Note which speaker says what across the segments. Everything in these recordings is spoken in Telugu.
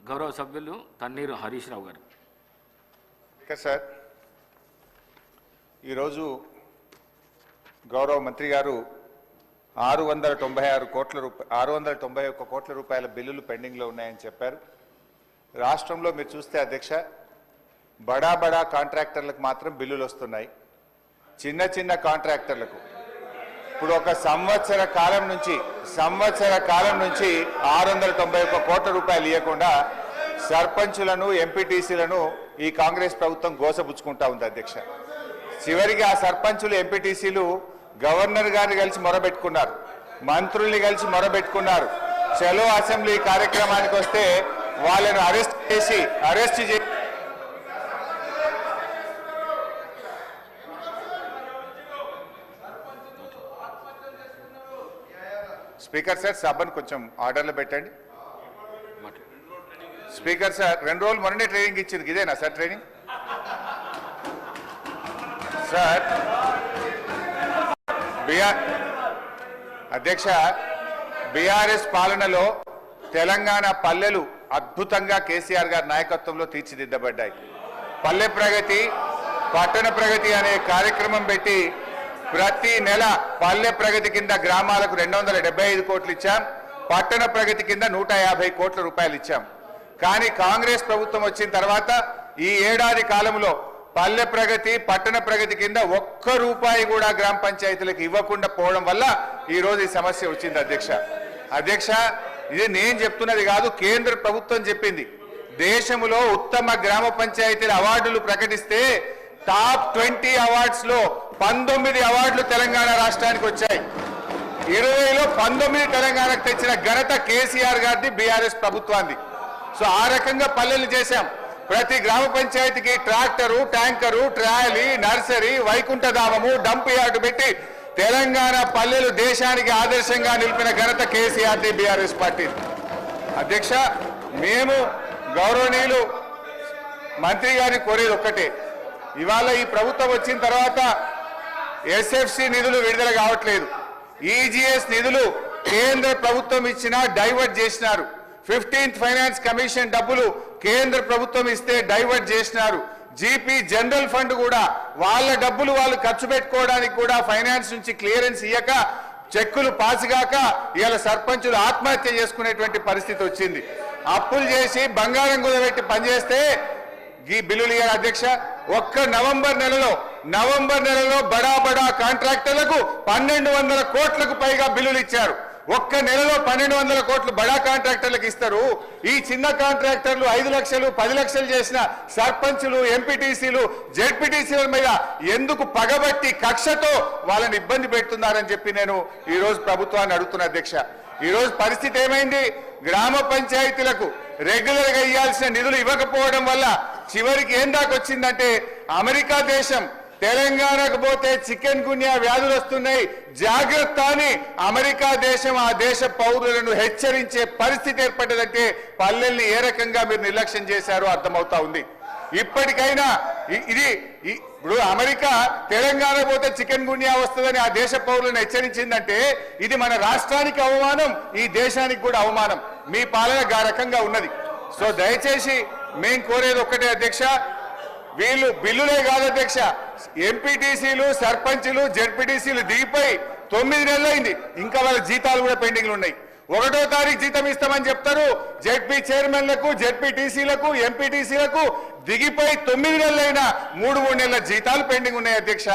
Speaker 1: గౌరవ సభ్యులు తన్నీరు హరీష్ రావు గారు.
Speaker 2: సార్, ఈరోజు గౌరవ మంత్రి గారు 691 కోట్ల రూపాయల బిల్లులు పెండింగ్లో ఉన్నాయని చెప్పారు. రాష్ట్రంలో మీరు చూస్తే అధ్యక్ష, బడా కాంట్రాక్టర్లకు మాత్రం బిల్లులు వస్తున్నాయి. చిన్న కాంట్రాక్టర్లకు ఇప్పుడు ఒక సంవత్సర కాలం నుంచి 691 కోట్ల రూపాయలు ఇవ్వకుండా సర్పంచులను, ఎంపీటీసీలను ఈ కాంగ్రెస్ ప్రభుత్వం గోసపుచ్చుకుంటా ఉంది అధ్యక్ష. చివరికి ఆ సర్పంచులు, ఎంపీటీసీలు గవర్నర్ గారిని కలిసి మొరబెట్టుకున్నారు, మంత్రుల్ని కలిసి మొరబెట్టుకున్నారు. చలో అసెంబ్లీ కార్యక్రమానికి వస్తే వాళ్ళను అరెస్ట్ చేసి స్పీకర్ సార్, సభను కొంచెం ఆర్డర్లో పెట్టండి. స్పీకర్ సార్, 2 రోజులు మొన్ననే ట్రైనింగ్ ఇచ్చింది, ఇదేనా సార్ ట్రైనింగ్? సార్ అధ్యక్ష, బీఆర్ఎస్ పాలనలో తెలంగాణ పల్లెలు అద్భుతంగా కేసీఆర్ గారి నాయకత్వంలో తీర్చిదిద్దబడ్డాయి. పల్లె ప్రగతి, పట్టణ ప్రగతి అనే కార్యక్రమం పెట్టి ప్రతి నెల పల్లె ప్రగతి కింద గ్రామాలకు 275 కోట్లు ఇచ్చాం, పట్టణ ప్రగతి కింద 150 కోట్ల రూపాయలు ఇచ్చాం. కానీ కాంగ్రెస్ ప్రభుత్వం వచ్చిన తర్వాత ఈ ఏడాది కాలంలో పల్లె ప్రగతి, పట్టణ ప్రగతి కింద 1 రూపాయి కూడా గ్రామ పంచాయతీలకు ఇవ్వకుండా పోవడం వల్ల ఈరోజు ఈ సమస్య వచ్చింది అధ్యక్ష. ఇది నేను చెప్తున్నది కాదు, కేంద్ర ప్రభుత్వం చెప్పింది. దేశంలో ఉత్తమ గ్రామ పంచాయతీల అవార్డులు ప్రకటిస్తే టాప్ 20 అవార్డ్స్ లో 19 అవార్డులు తెలంగాణ రాష్ట్రానికి వచ్చాయి. 20లో 19 తెలంగాణకు తెచ్చిన ఘనత కేసీఆర్ గారిది, బీఆర్ఎస్ ప్రభుత్వాన్ని. సో ఆ రకంగా పల్లెలు చేశాం. ప్రతి గ్రామ పంచాయతీకి ట్రాక్టరు, ట్యాంకరు, ట్రాలీ, నర్సరీ, వైకుంఠధామము, డంప్ యార్డు పెట్టి తెలంగాణ పల్లెలు దేశానికి ఆదర్శంగా నిలిపిన ఘనత కేసీఆర్ది, బీఆర్ఎస్ పార్టీ. అధ్యక్ష, మేము గౌరవనీయులు మంత్రి గారిని కోరేది ఒక్కటే, ఇవాళ ఈ ప్రభుత్వం వచ్చిన తర్వాత ఎస్ఎఫ్సి నిధులు విడుదల కావట్లేదు. ఈజీఎస్ నిధులు కేంద్ర ప్రభుత్వం ఇచ్చినా డైవర్ట్ చేసినారు. 15th ఫైనాన్స్ కమిషన్ డబ్బులు కేంద్ర ప్రభుత్వం ఇస్తే డైవర్ట్ చేసినారు. జీపీ జనరల్ ఫండ్ కూడా వాళ్ళ డబ్బులు వాళ్ళు ఖర్చు పెట్టుకోవడానికి కూడా ఫైనాన్స్ నుంచి క్లియరెన్స్ ఇయ్యక, చెక్కులు పాసుగాక ఇవాళ సర్పంచులు ఆత్మహత్య చేసుకునేటువంటి పరిస్థితి వచ్చింది. అప్పులు చేసి బంగారం కుదబెట్టి పనిచేస్తే ఈ బిల్లులు ఇయ్యారు అధ్యక్ష. ఒక్క నవంబర్ నెలలో బడా కాంట్రాక్టర్లకు 1200 కోట్లకు పైగా బిల్లులు ఇచ్చారు. ఒక్క నెలలో 1200 కోట్లు బడా కాంట్రాక్టర్లకు ఇస్తారు. ఈ చిన్న కాంట్రాక్టర్లు 5 లక్షలు 10 లక్షలు చేసిన సర్పంచులు, ఎంపీటీసీలు, జెడ్పీటీసీల మీద ఎందుకు పగబట్టి కక్షతో వాళ్ళని ఇబ్బంది పెడుతున్నారని చెప్పి నేను ఈరోజు ప్రభుత్వాన్ని అడుగుతున్నా అధ్యక్ష. ఈరోజు పరిస్థితి ఏమైంది? గ్రామ పంచాయతీలకు రెగ్యులర్ గా ఇవ్వాల్సిన నిధులు ఇవ్వకపోవడం వల్ల చివరికి ఏం దాకా వచ్చిందంటే, అమెరికా దేశం తెలంగాణకు పోతే చికెన్ గున్యా వ్యాధులు వస్తున్నాయి, జాగ్రత్త అని అమెరికా దేశం ఆ దేశ పౌరులను హెచ్చరించే పరిస్థితి ఏర్పడ్డదంటే పల్లెల్ని ఏ రకంగా మీరు నిర్లక్ష్యం చేశారో అర్థమవుతా ఉంది. ఇప్పటికైనా ఇప్పుడు అమెరికా తెలంగాణ పోతే చికెన్ గున్యా వస్తుందని ఆ దేశ పౌరులను హెచ్చరించిందంటే ఇది మన రాష్ట్రానికి అవమానం, ఈ దేశానికి కూడా అవమానం. మీ పాలన ఆ రకంగా ఉన్నది. సో దయచేసి మేము కోరేది ఒక్కటే అధ్యక్ష, వీళ్ళు బిల్లులే కాదు అధ్యక్ష, ఎంపీటీసీలు, సర్పంచులు, జెడ్పీటీసీలు దిగిపోయి 9 నెలలు అయింది, ఇంకా వాళ్ళ జీతాలు కూడా పెండింగ్లు ఉన్నాయి. 1వ తారీఖు జీతం ఇస్తామని చెప్తారు. జెడ్పీ చైర్మన్లకు, జెడ్పీటీసీలకు, ఎంపీటీసీలకు దిగిపోయి 9 నెలలైనా 3 నెలల జీతాలు పెండింగ్ ఉన్నాయి అధ్యక్ష.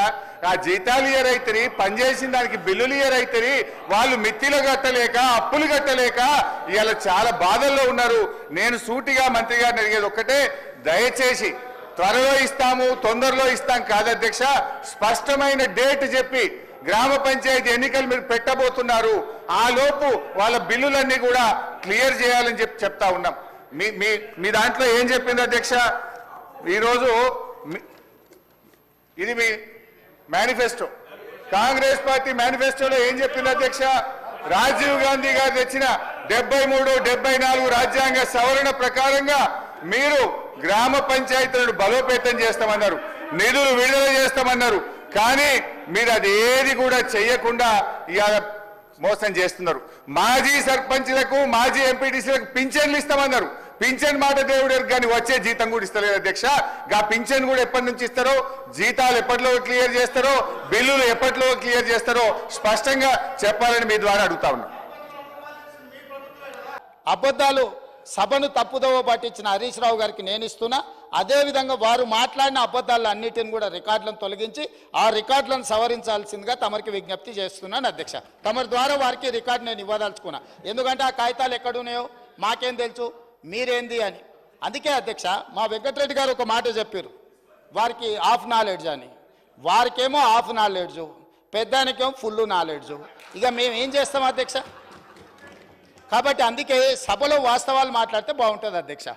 Speaker 2: ఆ జీతాలు ఇయరైతే, పనిచేసిన దానికి బిల్లులు ఇయరైతే, వాళ్ళు మిత్తిలు కట్టలేక, అప్పులు కట్టలేక ఇవాళ చాలా బాధల్లో ఉన్నారు. నేను సూటిగా మంత్రి గారిని అడిగేది ఒక్కటే, దయచేసి త్వరలో ఇస్తాము, తొందరలో ఇస్తాం కాదు అధ్యక్ష, స్పష్టమైన డేట్ చెప్పి గ్రామ పంచాయతీ ఎన్నికలు మీరు పెట్టబోతున్నారు, ఆ లోపు వాళ్ళ బిల్లులన్నీ కూడా క్లియర్ చేయాలని చెప్తా ఉన్నాం. మీ దాంట్లో ఏం చెప్పింది అధ్యక్ష? ఈరోజు ఇది మీ మేనిఫెస్టో, కాంగ్రెస్ పార్టీ మేనిఫెస్టోలో ఏం చెప్పింది అధ్యక్ష? రాజీవ్ గాంధీ గారు తెచ్చిన 73, 74 రాజ్యాంగ సవరణ ప్రకారంగా మీరు గ్రామ పంచాయతీలను బలోపేతం చేస్తామన్నారు, నిధులు విడుదల చేస్తామన్నారు. కానీ మీరు అది ఏది కూడా చేయకుండా ఇవాళ మోసం చేస్తున్నారు. మాజీ సర్పంచ్లకు, మాజీ ఎంపీటీసీలకు పింఛన్లు ఇస్తామన్నారు, పింఛన్ మాట దేవుడు కానీ వచ్చే జీతం కూడా ఇస్తలేదు అధ్యక్ష. గా పింఛన్ కూడా ఎప్పటి నుంచి ఇస్తారో, జీతాలు ఎప్పటిలో క్లియర్ చేస్తారో, బిల్లులు ఎప్పటిలో క్లియర్ చేస్తారో స్పష్టంగా చెప్పాలని మీ ద్వారా అడుగుతా ఉన్నా.
Speaker 3: అబద్ధాలు సభను తప్పుదోవ పట్టించిన హరీష్ రావు గారికి నేను ఇస్తున్నా. అదేవిధంగా వారు మాట్లాడిన అబద్ధాలు అన్నిటిని కూడా రికార్డులను తొలగించి ఆ రికార్డులను సవరించాల్సిందిగా తమరికి విజ్ఞప్తి చేస్తున్నాను అధ్యక్ష. తమరి ద్వారా వారికి రికార్డు నేను ఇవ్వదలుచుకున్నా. ఎందుకంటే ఆ కాగితాలు ఎక్కడున్నాయో మాకేం తెలుసు, మీరేంది అని. అందుకే అధ్యక్ష మా వెంకటరెడ్డి గారు ఒక మాట చెప్పారు, వారికి హాఫ్ నాలెడ్జ్ అని. వారికేమో హాఫ్ నాలెడ్జ్, పెద్దానికేమో ఫుల్ నాలెడ్జ్. ఇక మేము ఏం చేస్తాం అధ్యక్ష? కాబట్టి అందుకే సభలో వాస్తవాలు మాట్లాడితే బాగుంటుంది అధ్యక్ష.